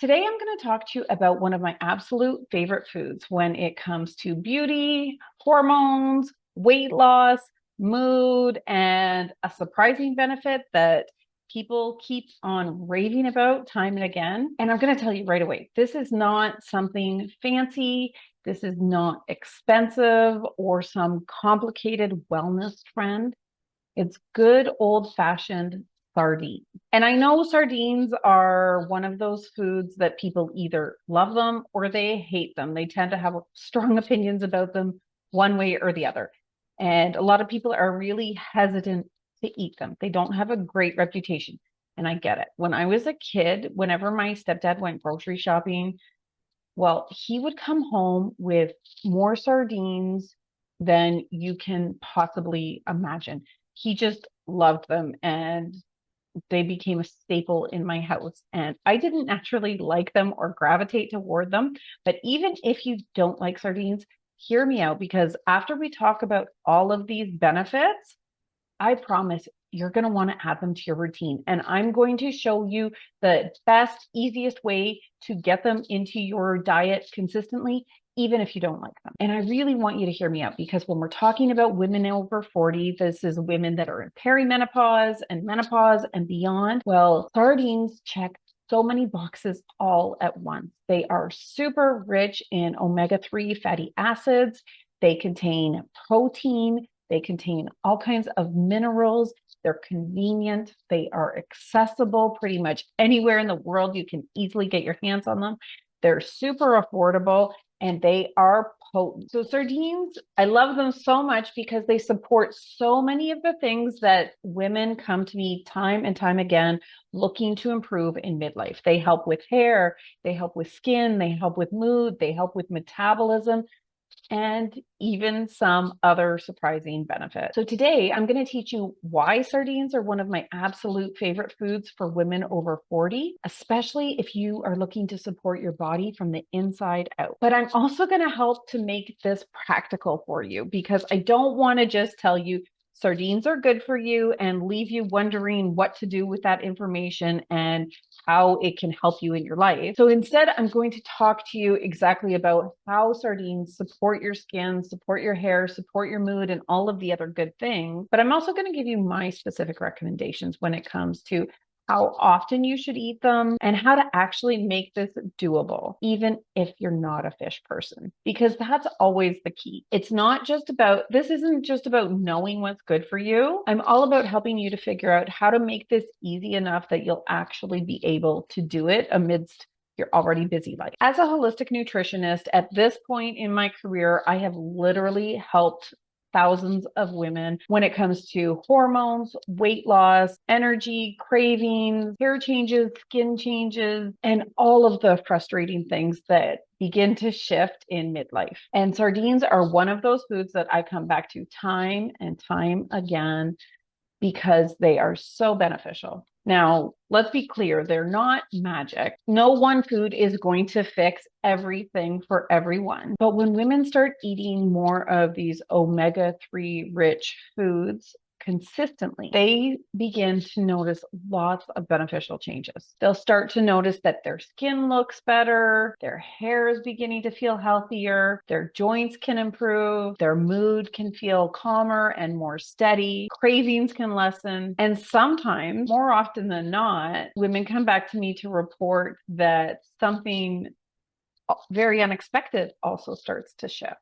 Today, I'm going to talk to you about one of my absolute favorite foods when it comes to beauty, hormones, weight loss, mood, and a surprising benefit that people keep on raving about time and again. And I'm going to tell you right away, this is not something fancy. This is not expensive or some complicated wellness trend. It's good old-fashioned sardine. And I know sardines are one of those foods that people either love them or they hate them. They tend to have strong opinions about them one way or the other. And a lot of people are really hesitant to eat them. They don't have a great reputation. And I get it. When I was a kid, whenever my stepdad went grocery shopping, well, he would come home with more sardines than you can possibly imagine. He just loved them and they became a staple in my house. And I didn't naturally like them or gravitate toward them. But even if you don't like sardines, hear me out, because after we talk about all of these benefits, I promise you're going to want to add them to your routine. And I'm going to show you the best, easiest way to get them into your diet consistently, even if you don't like them. And I really want you to hear me out, because when we're talking about women over 40, this is women that are in perimenopause and menopause and beyond. Well, sardines check so many boxes all at once. They are super rich in omega-3 fatty acids. They contain protein. They contain all kinds of minerals. They're convenient. They are accessible pretty much anywhere in the world. You can easily get your hands on them. They're super affordable and they are potent. So sardines, I love them so much because they support so many of the things that women come to me time and time again looking to improve in midlife. They help with hair, they help with skin, they help with mood, they help with metabolism, and even some other surprising benefits. So today I'm going to teach you why sardines are one of my absolute favorite foods for women over 40, especially if you are looking to support your body from the inside out. But I'm also going to help to make this practical for you, because I don't want to just tell you sardines are good for you and leave you wondering what to do with that information and how it can help you in your life. So instead, I'm going to talk to you exactly about how sardines support your skin, support your hair, support your mood, and all of the other good things. But I'm also going to give you my specific recommendations when it comes to how often you should eat them and how to actually make this doable, even if you're not a fish person, because that's always the key. It's not just about, this isn't just about knowing what's good for you. I'm all about helping you to figure out how to make this easy enough that you'll actually be able to do it amidst your already busy life. As a holistic nutritionist, at this point in my career, I have literally helped thousands of women when it comes to hormones, weight loss, energy, cravings, hair changes, skin changes, and all of the frustrating things that begin to shift in midlife. And sardines are one of those foods that I come back to time and time again because they are so beneficial. Now, let's be clear, they're not magic. No one food is going to fix everything for everyone. But when women start eating more of these omega-3 rich foods consistently, they begin to notice lots of beneficial changes. They'll start to notice that their skin looks better, their hair is beginning to feel healthier, their joints can improve, their mood can feel calmer and more steady, cravings can lessen, and sometimes, more often than not, women come back to me to report that something very unexpected also starts to shift.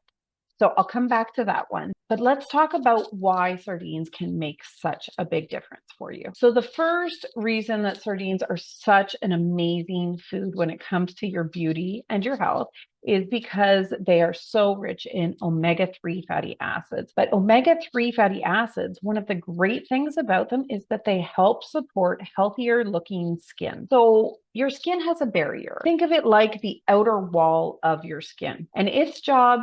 So I'll come back to that one. But let's talk about why sardines can make such a big difference for you. So the first reason that sardines are such an amazing food when it comes to your beauty and your health is because they are so rich in omega-3 fatty acids. But omega-3 fatty acids, one of the great things about them is that they help support healthier looking skin. So your skin has a barrier. Think of it like the outer wall of your skin, and its job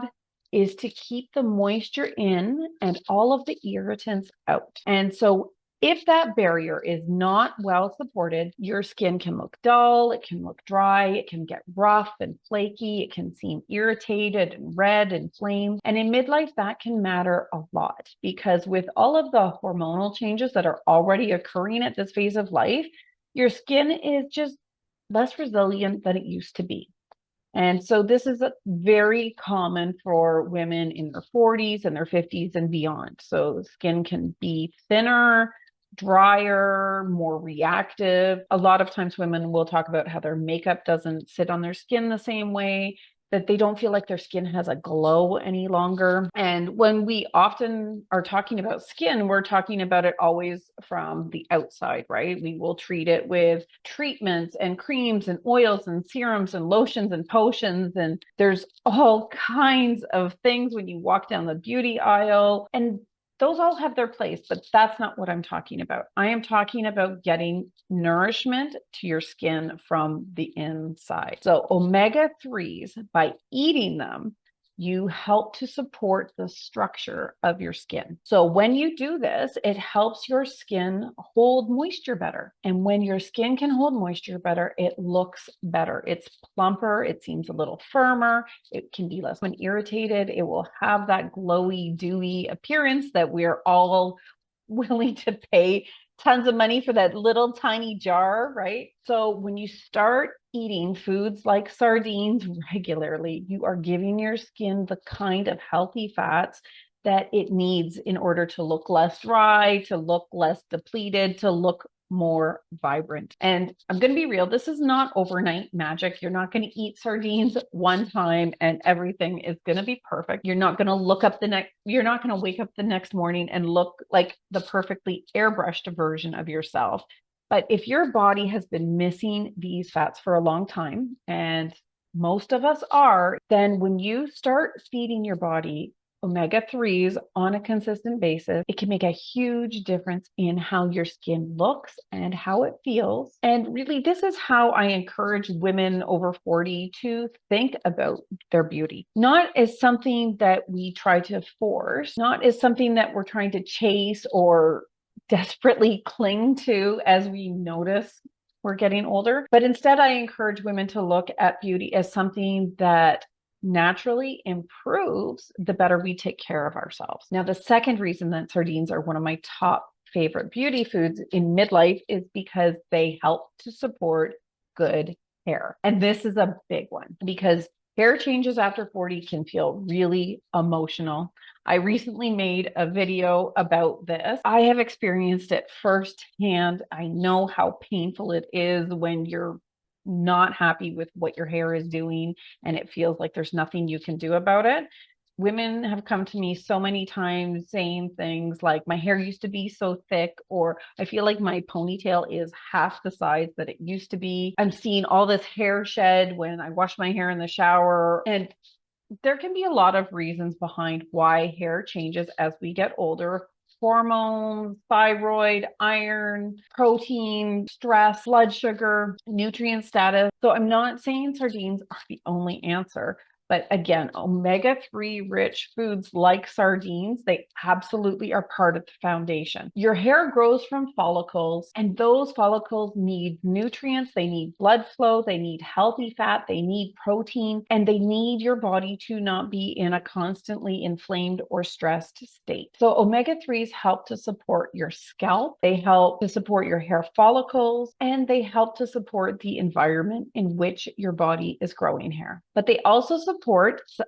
is to keep the moisture in and all of the irritants out. And so if that barrier is not well supported, your skin can look dull, it can look dry, it can get rough and flaky, it can seem irritated and red and inflamed. And in midlife, that can matter a lot, because with all of the hormonal changes that are already occurring at this phase of life, your skin is just less resilient than it used to be. And so this is very common for women in their 40s and their 50s and beyond. So skin can be thinner, drier, more reactive. A lot of times women will talk about how their makeup doesn't sit on their skin the same way, that they don't feel like their skin has a glow any longer. And when we often are talking about skin, we're talking about it always from the outside, right? We will treat it with treatments and creams and oils and serums and lotions and potions. And there's all kinds of things when you walk down the beauty aisle. And those all have their place, but that's not what I'm talking about. I am talking about getting nourishment to your skin from the inside. So omega-3s, by eating them, you help to support the structure of your skin. So when you do this, it helps your skin hold moisture better. And when your skin can hold moisture better, it looks better. It's plumper, it seems a little firmer, it can be less when irritated, it will have that glowy, dewy appearance that we're all willing to pay tons of money for that little tiny jar, right? So when you start eating foods like sardines regularly, you are giving your skin the kind of healthy fats that it needs in order to look less dry, to look less depleted, to look more vibrant. And I'm going to be real, this is not overnight magic. You're not going to eat sardines one time and everything is going to be perfect. You're not going to you're not going to wake up the next morning and look like the perfectly airbrushed version of yourself. But if your body has been missing these fats for a long time, and most of us are, then when you start feeding your body omega-3s on a consistent basis, it can make a huge difference in how your skin looks and how it feels. And really, this is how I encourage women over 40 to think about their beauty, not as something that we try to force, not as something that we're trying to chase or desperately cling to as we notice we're getting older. But instead, I encourage women to look at beauty as something that naturally improves the better we take care of ourselves. Now, the second reason that sardines are one of my top favorite beauty foods in midlife is because they help to support good hair. And this is a big one because hair changes after 40 can feel really emotional. I recently made a video about this. I have experienced it firsthand. I know how painful it is when you're not happy with what your hair is doing and it feels like there's nothing you can do about it. Women have come to me so many times saying things like, my hair used to be so thick, or I feel like my ponytail is half the size that it used to be. I'm seeing all this hair shed when I wash my hair in the shower. And there can be a lot of reasons behind why hair changes as we get older. Hormones, thyroid, iron, protein, stress, blood sugar, nutrient status. So I'm not saying sardines are the only answer. But again, omega-3 rich foods like sardines, they absolutely are part of the foundation. Your hair grows from follicles, and those follicles need nutrients, they need blood flow, they need healthy fat, they need protein, and they need your body to not be in a constantly inflamed or stressed state. So omega-3s help to support your scalp, they help to support your hair follicles, and they help to support the environment in which your body is growing hair. But they also support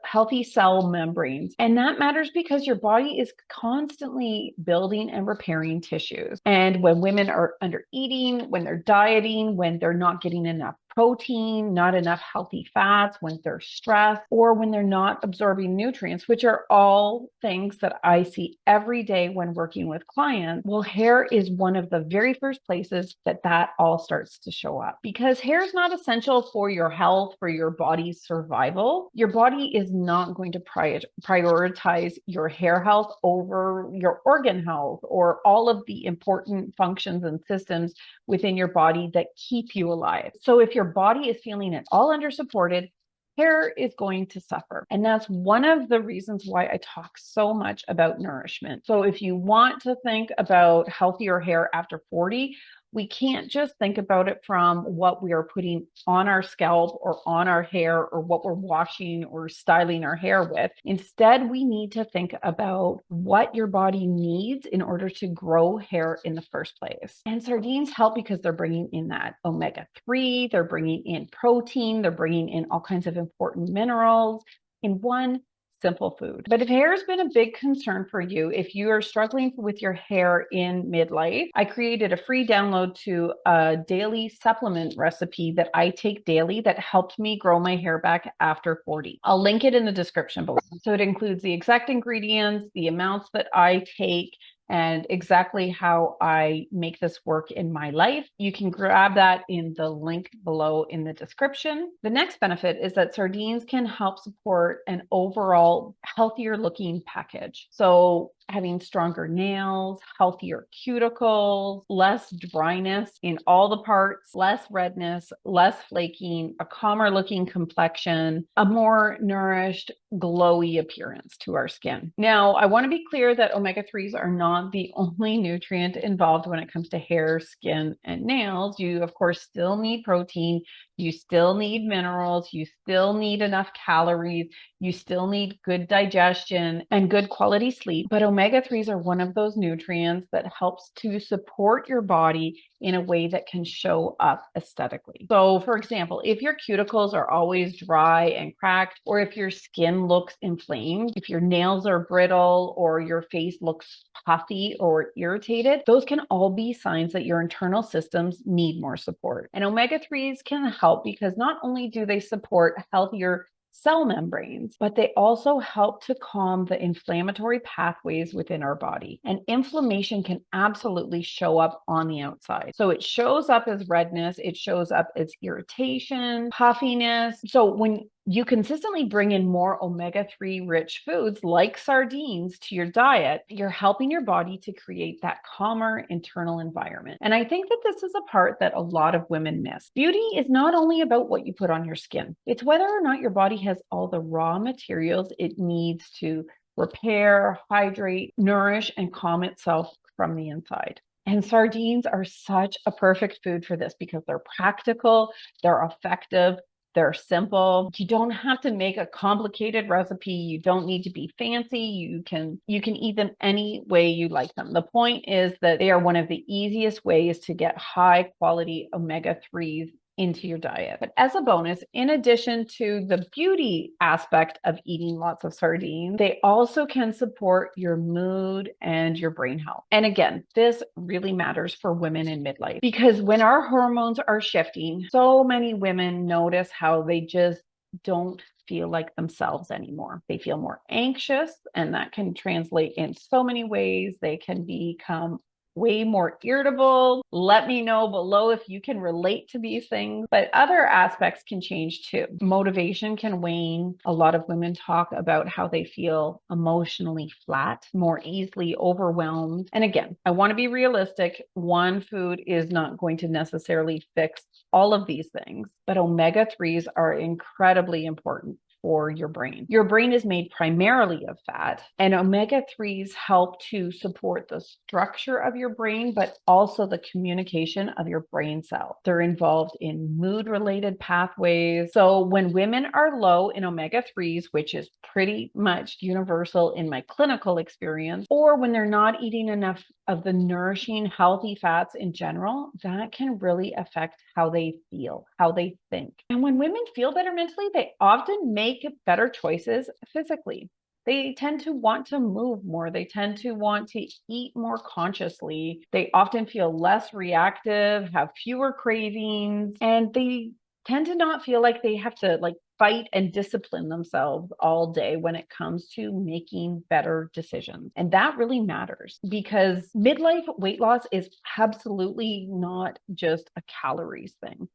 healthy cell membranes. And that matters because your body is constantly building and repairing tissues. And when women are under eating, when they're dieting, when they're not getting enough protein, not enough healthy fats, when they're stressed, or when they're not absorbing nutrients, which are all things that I see every day when working with clients. Well, hair is one of the very first places that all starts to show up because hair is not essential for your health, for your body's survival. Your body is not going to prioritize your hair health over your organ health or all of the important functions and systems within your body that keep you alive. So if your body is feeling at all under supported, hair is going to suffer. And that's one of the reasons why I talk so much about nourishment. So if you want to think about healthier hair after 40, we can't just think about it from what we are putting on our scalp or on our hair or what we're washing or styling our hair with. Instead, we need to think about what your body needs in order to grow hair in the first place. And sardines help because they're bringing in that omega-3, they're bringing in protein, they're bringing in all kinds of important minerals in one simple food. But if hair has been a big concern for you, if you are struggling with your hair in midlife, I created a free download to a daily supplement recipe that I take daily that helped me grow my hair back after 40. I'll link it in the description below. So it includes the exact ingredients, the amounts that I take, and exactly how I make this work in my life. You can grab that in the link below in the description. The next benefit is that sardines can help support an overall healthier looking package. So having stronger nails, healthier cuticles, less dryness in all the parts, less redness, less flaking, a calmer looking complexion, a more nourished, glowy appearance to our skin. Now, I want to be clear that omega-3s are not the only nutrient involved when it comes to hair, skin, and nails. You, of course, still need protein. You still need minerals. You still need enough calories. You still need good digestion and good quality sleep. But omega-3s are one of those nutrients that helps to support your body in a way that can show up aesthetically. So, for example, if your cuticles are always dry and cracked, or if your skin looks inflamed, if your nails are brittle, or your face looks puffy or irritated, those can all be signs that your internal systems need more support. And omega-3s can help because not only do they support healthier cell membranes, but they also help to calm the inflammatory pathways within our body. And inflammation can absolutely show up on the outside. So it shows up as redness, it shows up as irritation, puffiness. So when you consistently bring in more omega-3 rich foods like sardines to your diet, you're helping your body to create that calmer internal environment. And I think that this is a part that a lot of women miss. Beauty is not only about what you put on your skin, it's whether or not your body has all the raw materials it needs to repair, hydrate, nourish, and calm itself from the inside. And sardines are such a perfect food for this because they're practical, they're effective, they're simple. You don't have to make a complicated recipe. You don't need to be fancy. You can eat them any way you like them. The point is that they are one of the easiest ways to get high quality omega-3s into your diet. But as a bonus, in addition to the beauty aspect of eating lots of sardines, they also can support your mood and your brain health. And again, this really matters for women in midlife because when our hormones are shifting, so many women notice how they just don't feel like themselves anymore. They feel more anxious, and that can translate in so many ways. They can become way more irritable. Let me know below if you can relate to these things, but other aspects can change too. Motivation can wane. A lot of women talk about how they feel emotionally flat, more easily overwhelmed. And again, I want to be realistic. One food is not going to necessarily fix all of these things, but omega-3s are incredibly important for your brain. Your brain is made primarily of fat, and omega-3s help to support the structure of your brain, but also the communication of your brain cells. They're involved in mood-related pathways. So when women are low in omega-3s, which is pretty much universal in my clinical experience, or when they're not eating enough of the nourishing, healthy fats in general, that can really affect how they feel, how they think. And when women feel better mentally, they often make better choices physically. They tend to want to move more. They tend to want to eat more consciously. They often feel less reactive, have fewer cravings, and they tend to not feel like they have to fight and discipline themselves all day when it comes to making better decisions. And that really matters because midlife weight loss is absolutely not just a calories thing.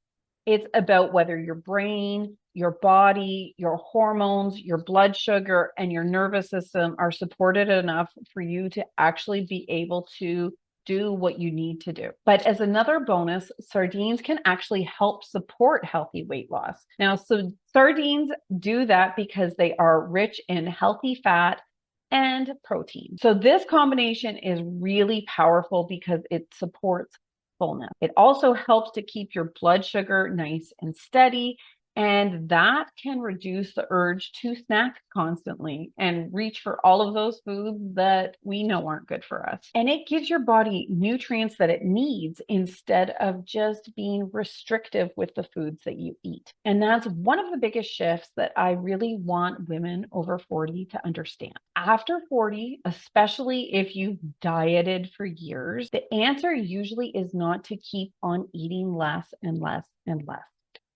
It's about whether your brain, your body, your hormones, your blood sugar, and your nervous system are supported enough for you to actually be able to do what you need to do. But as another bonus, sardines can actually help support healthy weight loss. Now, so sardines do that because they are rich in healthy fat and protein. So this combination is really powerful because it supports fullness. It also helps to keep your blood sugar nice and steady, and that can reduce the urge to snack constantly and reach for all of those foods that we know aren't good for us. And it gives your body nutrients that it needs instead of just being restrictive with the foods that you eat. And that's one of the biggest shifts that I really want women over 40 to understand. After 40, especially if you've dieted for years, the answer usually is not to keep on eating less and less and less.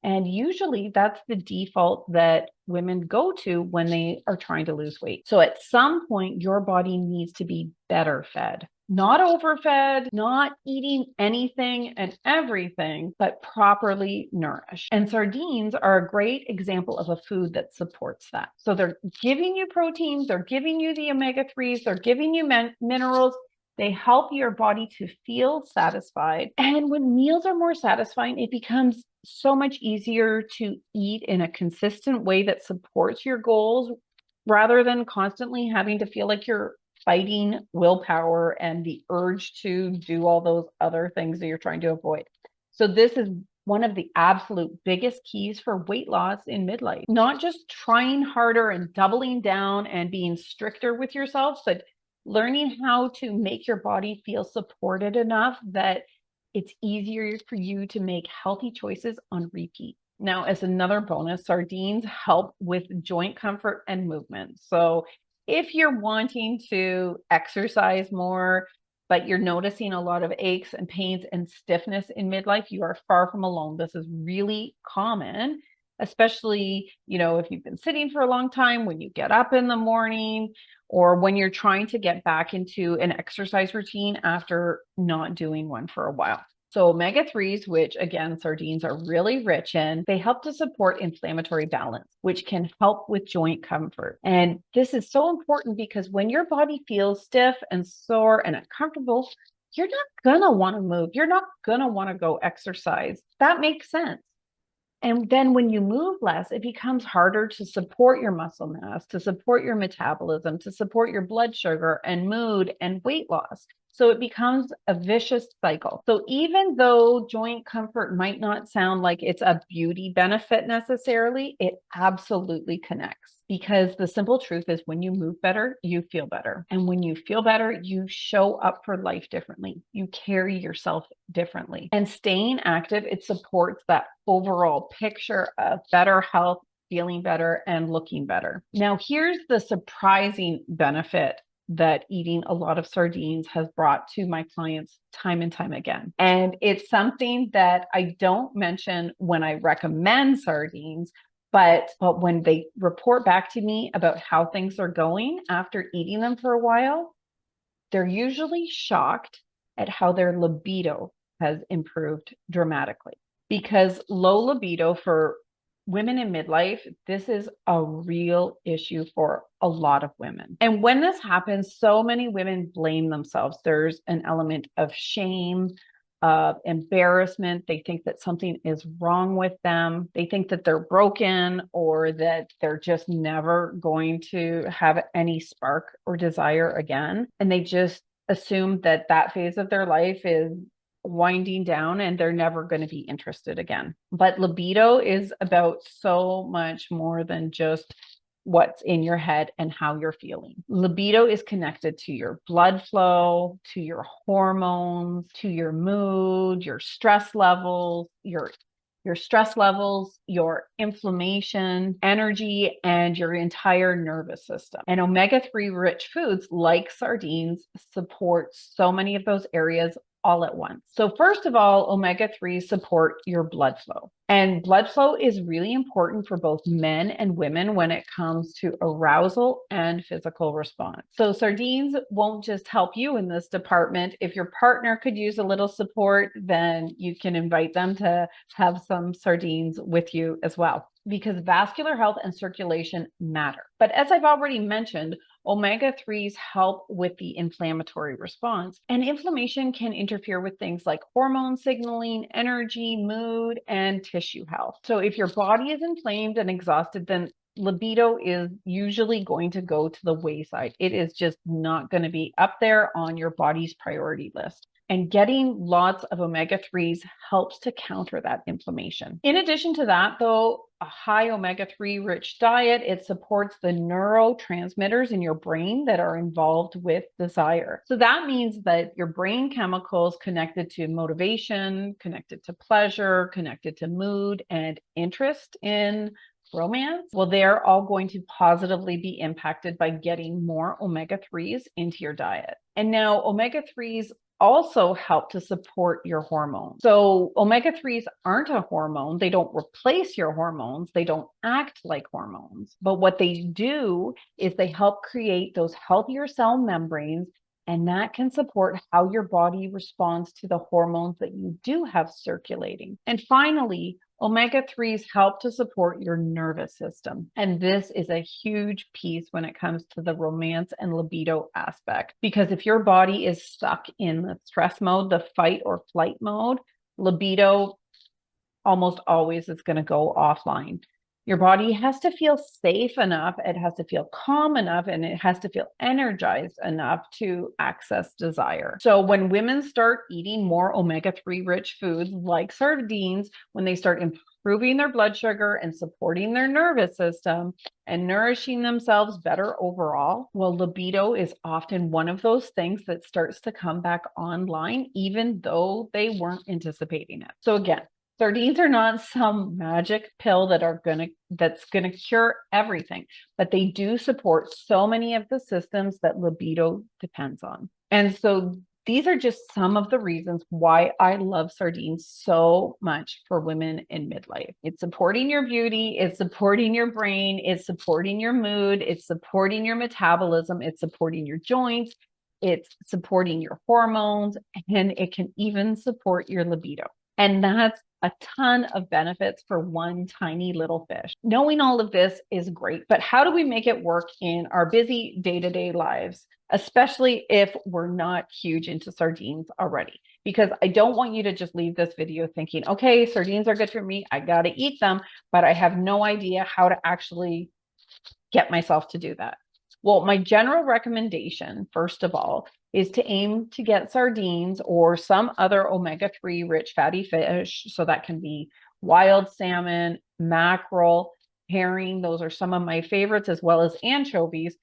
And usually that's the default that women go to when they are trying to lose weight. So at some point, your body needs to be better fed, not overfed, not eating anything and everything, but properly nourished. And sardines are a great example of a food that supports that. So they're giving you proteins, they're giving you the omega-3s, they're giving you minerals. They help your body to feel satisfied. And when meals are more satisfying, it becomes so much easier to eat in a consistent way that supports your goals rather than constantly having to feel like you're fighting willpower and the urge to do all those other things that you're trying to avoid. So this is one of the absolute biggest keys for weight loss in midlife. Not just trying harder and doubling down and being stricter with yourself, but learning how to make your body feel supported enough that it's easier for you to make healthy choices on repeat. Now, as another bonus, sardines help with joint comfort and movement. So if you're wanting to exercise more, but you're noticing a lot of aches and pains and stiffness in midlife, you are far from alone. This is really common, especially, if you've been sitting for a long time, when you get up in the morning, or when you're trying to get back into an exercise routine after not doing one for a while. So omega-3s, which again, sardines are really rich in, they help to support inflammatory balance, which can help with joint comfort. And this is so important because when your body feels stiff and sore and uncomfortable, you're not gonna want to move. You're not gonna want to go exercise. That makes sense. And then when you move less, it becomes harder to support your muscle mass, to support your metabolism, to support your blood sugar and mood and weight loss. So it becomes a vicious cycle. So even though joint comfort might not sound like it's a beauty benefit necessarily, it absolutely connects. Because the simple truth is when you move better, you feel better. And when you feel better, you show up for life differently. You carry yourself differently. And staying active, it supports that overall picture of better health, feeling better, and looking better. Now, here's the surprising benefit that eating a lot of sardines has brought to my clients time and time again. And it's something that I don't mention when I recommend sardines, but when they report back to me about how things are going after eating them for a while, they're usually shocked at how their libido has improved dramatically. Because low libido for women in midlife, this is a real issue for a lot of women. And when this happens, so many women blame themselves. There's an element of shame, embarrassment. They think that something is wrong with them. They think that they're broken or that they're just never going to have any spark or desire again. And they just assume that that phase of their life is winding down and they're never going to be interested again. But libido is about so much more than just what's in your head and how you're feeling. Libido is connected to your blood flow, to your hormones, to your mood, your stress levels, your inflammation, energy, and your entire nervous system. And omega-3 rich foods like sardines support so many of those areas all at once. So first of all, omega-3 support your blood flow. And blood flow is really important for both men and women when it comes to arousal and physical response. So sardines won't just help you in this department. If your partner could use a little support, then you can invite them to have some sardines with you as well, because vascular health and circulation matter. But as I've already mentioned, omega-3s help with the inflammatory response, and inflammation can interfere with things like hormone signaling, energy, mood, and tissue health. So if your body is inflamed and exhausted, then libido is usually going to go to the wayside. It is just not going to be up there on your body's priority list. And getting lots of omega-3s helps to counter that inflammation. In addition to that, though, a high omega-3 rich diet, it supports the neurotransmitters in your brain that are involved with desire. So that means that your brain chemicals connected to motivation, connected to pleasure, connected to mood and interest in romance, well, they're all going to positively be impacted by getting more omega-3s into your diet. And now omega-3s also help to support your hormones. So omega-3s aren't a hormone. They don't replace your hormones. They don't act like hormones. But what they do is they help create those healthier cell membranes, and that can support how your body responds to the hormones that you do have circulating. And finally, omega-3s help to support your nervous system. And this is a huge piece when it comes to the romance and libido aspect. Because if your body is stuck in the stress mode, the fight or flight mode, libido almost always is going to go offline. Your body has to feel safe enough, it has to feel calm enough, and it has to feel energized enough to access desire. So when women start eating more omega-3 rich foods like sardines, when they start improving their blood sugar and supporting their nervous system and nourishing themselves better overall, well, libido is often one of those things that starts to come back online, even though they weren't anticipating it. So again, sardines are not some magic pill that's gonna cure everything, but they do support so many of the systems that libido depends on. And so these are just some of the reasons why I love sardines so much for women in midlife. It's supporting your beauty, it's supporting your brain, it's supporting your mood, it's supporting your metabolism, it's supporting your joints, it's supporting your hormones, and it can even support your libido. And that's a ton of benefits for one tiny little fish. Knowing all of this is great, but how do we make it work in our busy day-to-day lives, especially if we're not huge into sardines already? Because I don't want you to just leave this video thinking, okay, sardines are good for me, I gotta eat them, but I have no idea how to actually get myself to do that. Well, my general recommendation, first of all, is to aim to get sardines or some other omega-3 rich fatty fish. So that can be wild salmon, mackerel, herring. Those are some of my favorites, as well as anchovies.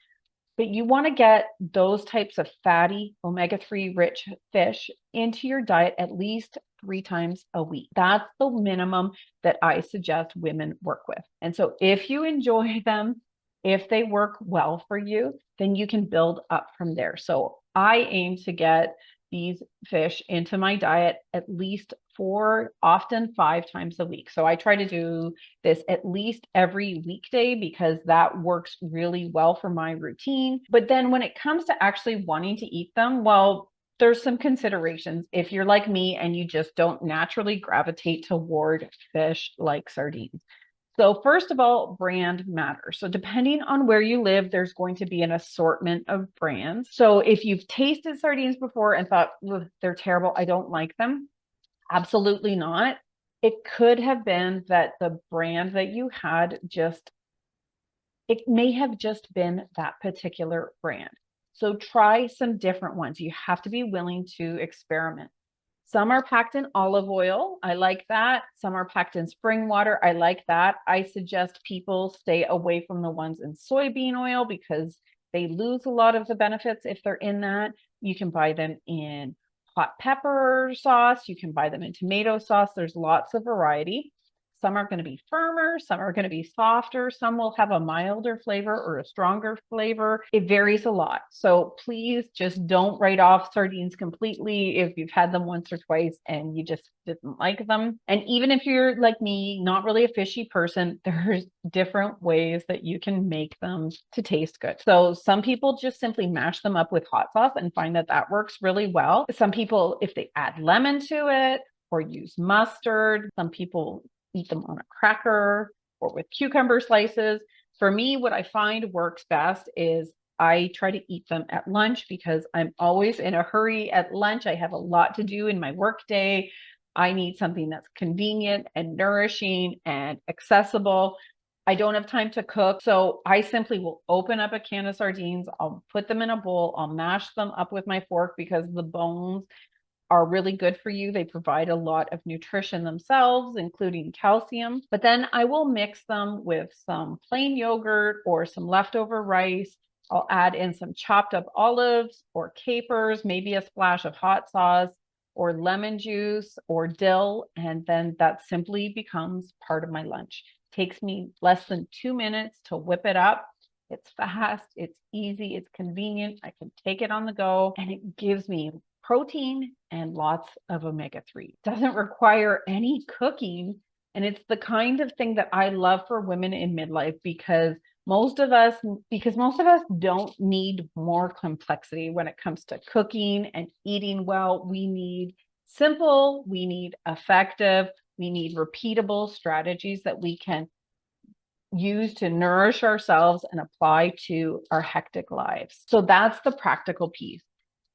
But you want to get those types of fatty omega-3 rich fish into your diet at least 3 times a week. That's the minimum that I suggest women work with. And so if you enjoy them, if they work well for you, then you can build up from there. So I aim to get these fish into my diet at least 4, often 5 times a week. So I try to do this at least every weekday because that works really well for my routine. But then when it comes to actually wanting to eat them, well, there's some considerations if you're like me and you just don't naturally gravitate toward fish like sardines. So first of all, brand matters. So depending on where you live, there's going to be an assortment of brands. So if you've tasted sardines before and thought, they're terrible, I don't like them, absolutely not. It could have been that the brand that you had it may have just been that particular brand. So try some different ones. You have to be willing to experiment. Some are packed in olive oil. I like that. Some are packed in spring water. I like that. I suggest people stay away from the ones in soybean oil because they lose a lot of the benefits if they're in that. You can buy them in hot pepper sauce. You can buy them in tomato sauce. There's lots of variety. Some are going to be firmer, some are going to be softer, some will have a milder flavor or a stronger flavor. It varies a lot. So please just don't write off sardines completely if you've had them once or twice and you just didn't like them. And even if you're like me, not really a fishy person, there's different ways that you can make them to taste good. So some people just simply mash them up with hot sauce and find that that works really well. Some people, if they add lemon to it or use mustard, some people eat them on a cracker or with cucumber slices. For me, what I find works best is I try to eat them at lunch because I'm always in a hurry at lunch. I have a lot to do in my work day. I need something that's convenient and nourishing and accessible. I don't have time to cook, so I simply will open up a can of sardines. I'll put them in a bowl. I'll mash them up with my fork because the bones are really good for you. They provide a lot of nutrition themselves, including calcium. But then I will mix them with some plain yogurt or some leftover rice. I'll add in some chopped up olives or capers, maybe a splash of hot sauce or lemon juice or dill. And then that simply becomes part of my lunch. Takes me less than 2 minutes to whip it up. It's fast, it's easy, it's convenient. I can take it on the go, and it gives me protein and lots of omega-3. Doesn't require any cooking. And it's the kind of thing that I love for women in midlife because most of us don't need more complexity when it comes to cooking and eating well. We need simple, we need effective, we need repeatable strategies that we can use to nourish ourselves and apply to our hectic lives. So that's the practical piece.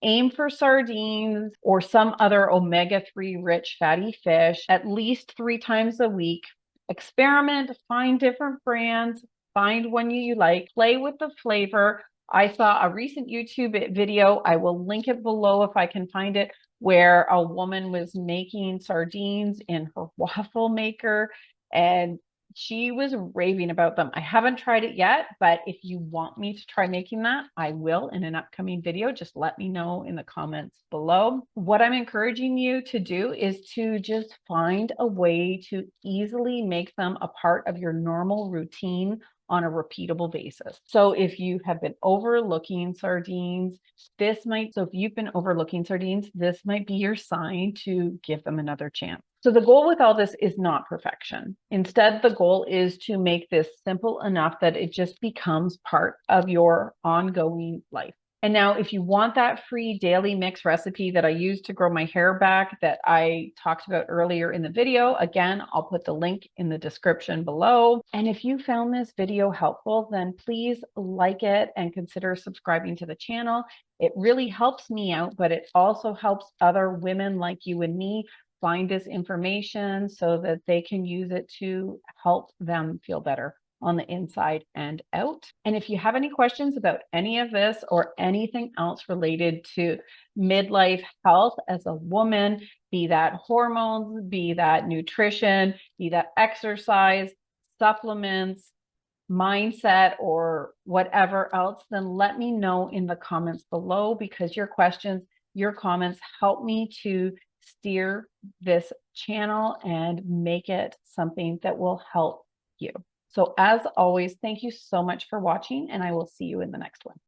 Aim for sardines or some other omega-3 rich fatty fish at least 3 times a week. Experiment, find different brands, find one you like, play with the flavor. I saw a recent YouTube video, I will link it below if I can find it, where a woman was making sardines in her waffle maker, and she was raving about them. I haven't tried it yet, but if you want me to try making that, I will in an upcoming video. Just let me know in the comments below. What I'm encouraging you to do is to just find a way to easily make them a part of your normal routine on a repeatable basis. So if you have been overlooking sardines, this might be your sign to give them another chance. So the goal with all this is not perfection. Instead, the goal is to make this simple enough that it just becomes part of your ongoing life. And now if you want that free daily mix recipe that I used to grow my hair back that I talked about earlier in the video, again, I'll put the link in the description below. And if you found this video helpful, then please like it and consider subscribing to the channel. It really helps me out, but it also helps other women like you and me find this information so that they can use it to help them feel better on the inside and out. And if you have any questions about any of this or anything else related to midlife health as a woman, be that hormones, be that nutrition, be that exercise, supplements, mindset, or whatever else, then let me know in the comments below, because your questions, your comments help me to steer this channel and make it something that will help you. So as always, thank you so much for watching, and I will see you in the next one.